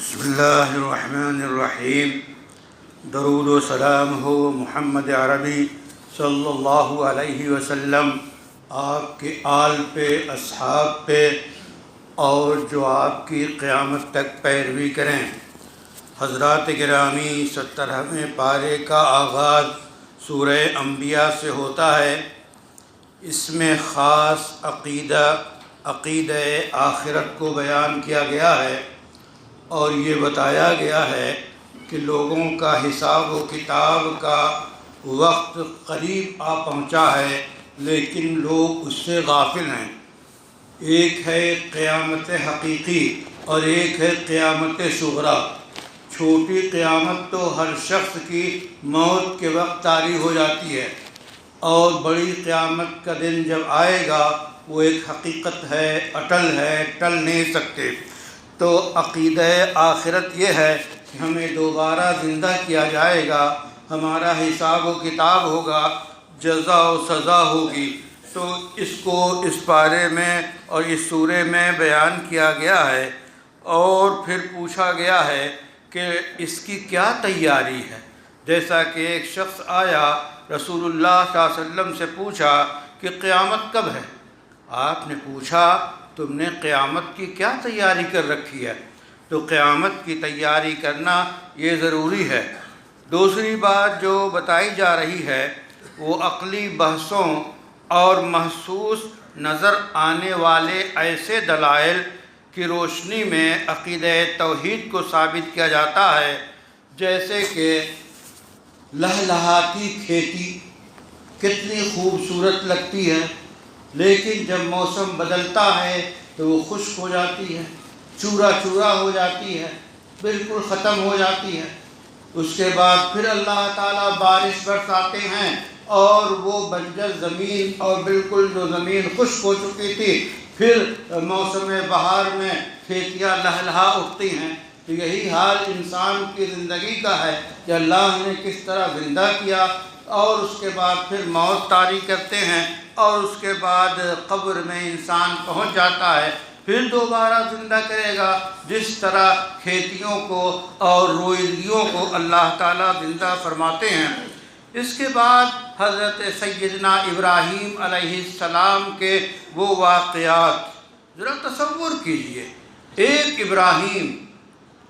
بسم اللہ الرحمن الرحیم۔ درود و سلام ہو محمد عربی صلی اللہ علیہ وسلم، آپ کے آل پہ، اصحاب پہ، اور جو آپ کی قیامت تک پیروی کریں۔ حضرات گرامی، 17ویں پارے کا آغاز سورہ انبیاء سے ہوتا ہے۔ اس میں خاص عقیدہ آخرت کو بیان کیا گیا ہے، اور یہ بتایا گیا ہے کہ لوگوں کا حساب و کتاب کا وقت قریب آ پہنچا ہے، لیکن لوگ اس سے غافل ہیں۔ ایک ہے قیامت حقیقی اور ایک ہے قیامت صغریٰ۔ چھوٹی قیامت تو ہر شخص کی موت کے وقت طاری ہو جاتی ہے، اور بڑی قیامت کا دن جب آئے گا وہ ایک حقیقت ہے، اٹل ہے، ٹل نہیں سکتے۔ تو عقیدہ آخرت یہ ہے کہ ہمیں دوبارہ زندہ کیا جائے گا، ہمارا حساب و کتاب ہوگا، جزا و سزا ہوگی۔ تو اس کو اس پارے میں اور اس سورے میں بیان کیا گیا ہے، اور پھر پوچھا گیا ہے کہ اس کی کیا تیاری ہے۔ جیسا کہ ایک شخص آیا، رسول اللہ صلی اللہ علیہ وسلم سے پوچھا کہ قیامت کب ہے؟ آپ نے پوچھا تم نے قیامت کی کیا تیاری کر رکھی ہے؟ تو قیامت کی تیاری کرنا یہ ضروری ہے۔ دوسری بات جو بتائی جا رہی ہے وہ عقلی بحثوں اور محسوس نظر آنے والے ایسے دلائل کی روشنی میں عقیدہ توحید کو ثابت کیا جاتا ہے، جیسے کہ لہلہاتی کھیتی کتنی خوبصورت لگتی ہے، لیکن جب موسم بدلتا ہے تو وہ خشک ہو جاتی ہے، چورا چورا ہو جاتی ہے، بالکل ختم ہو جاتی ہے۔ اس کے بعد پھر اللہ تعالیٰ بارش برساتے ہیں، اور وہ بنجر زمین اور بالکل جو زمین خشک ہو چکی تھی، پھر موسم بہار میں کھیتیاں لہلہا اٹھتی ہیں۔ تو یہی حال انسان کی زندگی کا ہے کہ اللہ نے کس طرح زندہ کیا، اور اس کے بعد پھر موت طاری کرتے ہیں، اور اس کے بعد قبر میں انسان پہنچ جاتا ہے، پھر دوبارہ زندہ کرے گا۔ جس طرح کھیتیوں کو اور روئیدگیوں کو اللہ تعالیٰ زندہ فرماتے ہیں۔ اس کے بعد حضرت سیدنا ابراہیم علیہ السلام کے وہ واقعات ذرا تصور کیجئے۔ ایک ابراہیم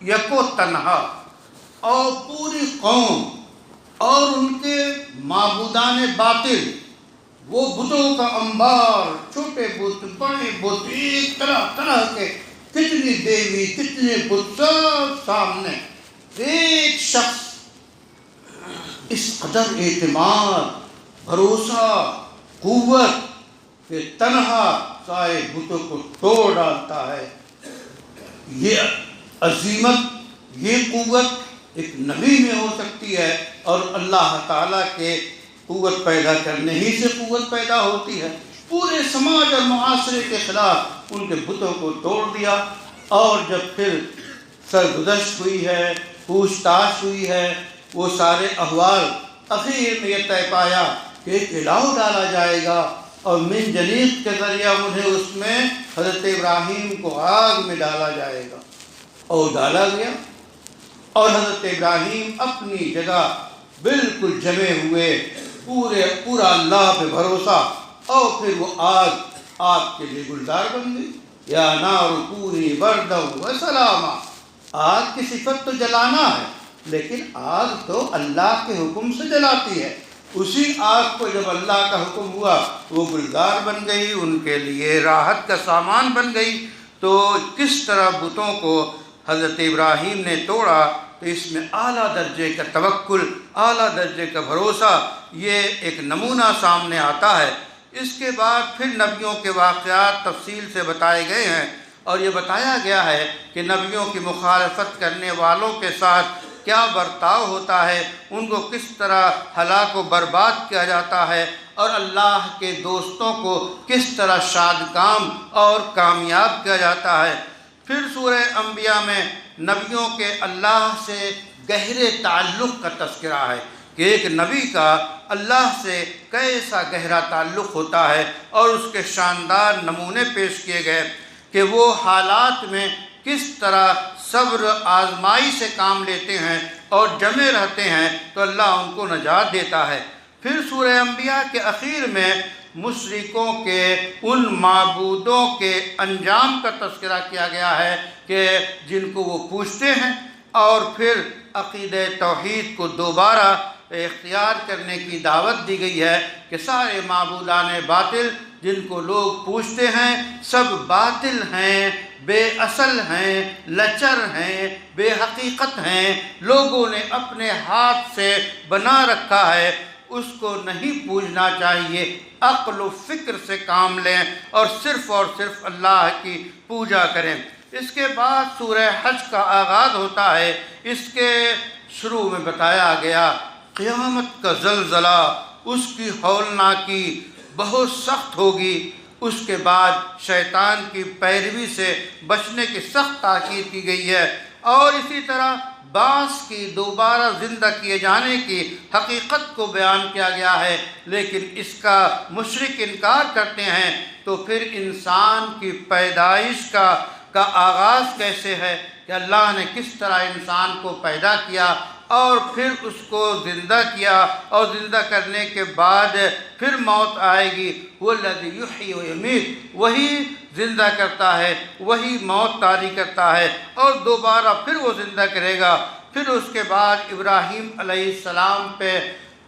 یکو تنہا، اور پوری قوم اور ان کے معبودان باطل، وہ بتوں کا انبار، چھوٹے بت، بڑے بت، ایک طرح طرح کے، کتنی دیوی، کتنے بت، سب سامنے۔ ایک شخص اس قدر اعتماد، بھروسہ، قوت کہ تنہا سارے بتوں کو توڑ ڈالتا ہے۔ یہ عظیمت، یہ قوت ایک نبی میں ہو سکتی ہے، اور اللہ تعالیٰ کے قوت پیدا کرنے ہی سے قوت پیدا ہوتی ہے۔ پورے سماج اور معاشرے کے خلاف ان کے بتوں کو توڑ دیا، اور جب پھر سرگزشت ہوئی ہے، پوچھ تاچھ ہوئی ہے، وہ سارے احوال، اخیر میں یہ طے پایا کہ ایک الہ ڈالا جائے گا، اور من جنیق کے ذریعہ انہیں اس میں حضرت ابراہیم کو آگ میں ڈالا جائے گا، اور ڈالا گیا۔ اور حضرت ابراہیم اپنی جگہ بالکل جمے ہوئے، پورا اللہ پہ بھروسہ، اور پھر وہ آگ کے لیے گلزار بن گئی۔ یا نار کونی بردا وسلاما، آگ کی صفت تو جلانا ہے، لیکن آگ تو اللہ کے حکم سے جلاتی ہے۔ اسی آگ کو جب اللہ کا حکم ہوا وہ گلزار بن گئی، ان کے لیے راحت کا سامان بن گئی۔ تو کس طرح بتوں کو حضرت ابراہیم نے توڑا، تو اس میں اعلیٰ درجے کا توکل، اعلیٰ درجے کا بھروسہ، یہ ایک نمونہ سامنے آتا ہے۔ اس کے بعد پھر نبیوں کے واقعات تفصیل سے بتائے گئے ہیں، اور یہ بتایا گیا ہے کہ نبیوں کی مخالفت کرنے والوں کے ساتھ کیا برتاؤ ہوتا ہے، ان کو کس طرح ہلاک و برباد کیا جاتا ہے، اور اللہ کے دوستوں کو کس طرح شادکام اور کامیاب کیا جاتا ہے۔ پھر سورہ انبیاء میں نبیوں کے اللہ سے گہرے تعلق کا تذکرہ ہے کہ ایک نبی کا اللہ سے کیسا گہرا تعلق ہوتا ہے، اور اس کے شاندار نمونے پیش کیے گئے کہ وہ حالات میں کس طرح صبر آزمائی سے کام لیتے ہیں اور جمے رہتے ہیں تو اللہ ان کو نجات دیتا ہے۔ پھر سورہ انبیاء کے اخیر میں مشرکوں کے ان معبودوں کے انجام کا تذکرہ کیا گیا ہے کہ جن کو وہ پوجتے ہیں، اور پھر عقیدہ توحید کو دوبارہ اختیار کرنے کی دعوت دی گئی ہے کہ سارے معبودان باطل جن کو لوگ پوجتے ہیں سب باطل ہیں، بے اصل ہیں، لچر ہیں، بے حقیقت ہیں، لوگوں نے اپنے ہاتھ سے بنا رکھا ہے، اس کو نہیں پوجنا چاہیے۔ عقل و فکر سے کام لیں اور صرف اللہ کی پوجا کریں۔ اس کے بعد سورہ حج کا آغاز ہوتا ہے۔ اس کے شروع میں بتایا گیا قیامت کا زلزلہ، اس کی ہولناکی بہت سخت ہوگی۔ اس کے بعد شیطان کی پیروی سے بچنے کی سخت تاکید کی گئی ہے، اور اسی طرح بعث کی دوبارہ زندہ کیے جانے کی حقیقت کو بیان کیا گیا ہے، لیکن اس کا مشرک انکار کرتے ہیں۔ تو پھر انسان کی پیدائش کا آغاز کیسے ہے کہ اللہ نے کس طرح انسان کو پیدا کیا اور پھر اس کو زندہ کیا، اور زندہ کرنے کے بعد پھر موت آئے گی۔ وَالَّذِي يُحْيِي وَيُمِيتُ، وہی زندہ کرتا ہے، وہی موت طاری کرتا ہے، اور دوبارہ پھر وہ زندہ کرے گا۔ پھر اس کے بعد ابراہیم علیہ السلام پہ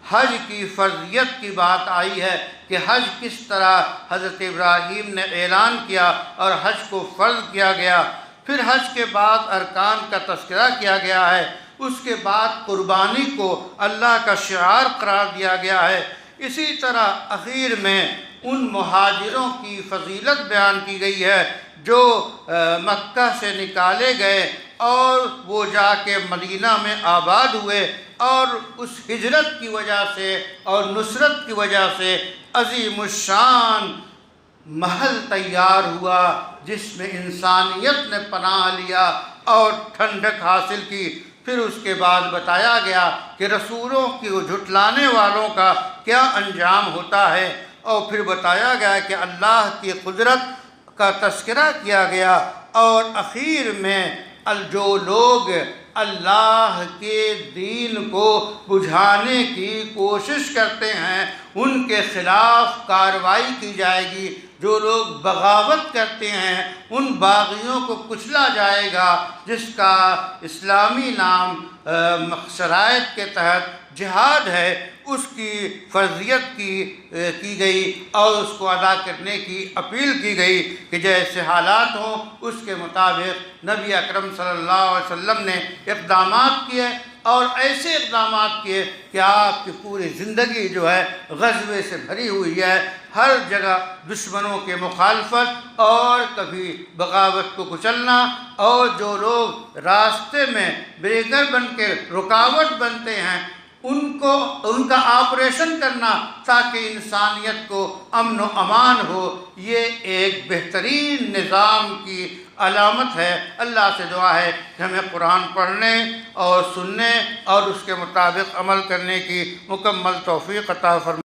حج کی فرضیت کی بات آئی ہے کہ حج کس طرح حضرت ابراہیم نے اعلان کیا اور حج کو فرض کیا گیا۔ پھر حج کے بعد ارکان کا تذکرہ کیا گیا ہے۔ اس کے بعد قربانی کو اللہ کا شعار قرار دیا گیا ہے۔ اسی طرح اخیر میں ان مہاجروں کی فضیلت بیان کی گئی ہے جو مکہ سے نکالے گئے اور وہ جا کے مدینہ میں آباد ہوئے، اور اس ہجرت کی وجہ سے اور نصرت کی وجہ سے عظیم الشان محل تیار ہوا جس میں انسانیت نے پناہ لیا اور ٹھنڈک حاصل کی۔ پھر اس کے بعد بتایا گیا کہ رسولوں کو جھٹلانے والوں کا کیا انجام ہوتا ہے، اور پھر بتایا گیا کہ اللہ کی قدرت کا تذکرہ کیا گیا، اور اخیر میں جو لوگ اللہ کے دین کو بجھانے کی کوشش کرتے ہیں ان کے خلاف کارروائی کی جائے گی۔ جو لوگ بغاوت کرتے ہیں ان باغیوں کو کچلا جائے گا، جس کا اسلامی نام شرائط کے تحت جہاد ہے۔ اس کی فرضیت کی گئی اور اس کو ادا کرنے کی اپیل کی گئی کہ جیسے حالات ہوں اس کے مطابق نبی اکرم صلی اللہ علیہ وسلم نے اقدامات کیے، اور ایسے اقدامات کیے کہ آپ کی پوری زندگی جو ہے غزوے سے بھری ہوئی ہے۔ ہر جگہ دشمنوں کے مخالفت اور کبھی بغاوت کو کچلنا، اور جو لوگ راستے میں بریگر بن کے رکاوٹ بنتے ہیں ان کا آپریشن کرنا تاکہ انسانیت کو امن و امان ہو۔ یہ ایک بہترین نظام کی علامت ہے۔ اللہ سے دعا ہے کہ ہمیں قرآن پڑھنے اور سننے اور اس کے مطابق عمل کرنے کی مکمل توفیق عطا فرمائے۔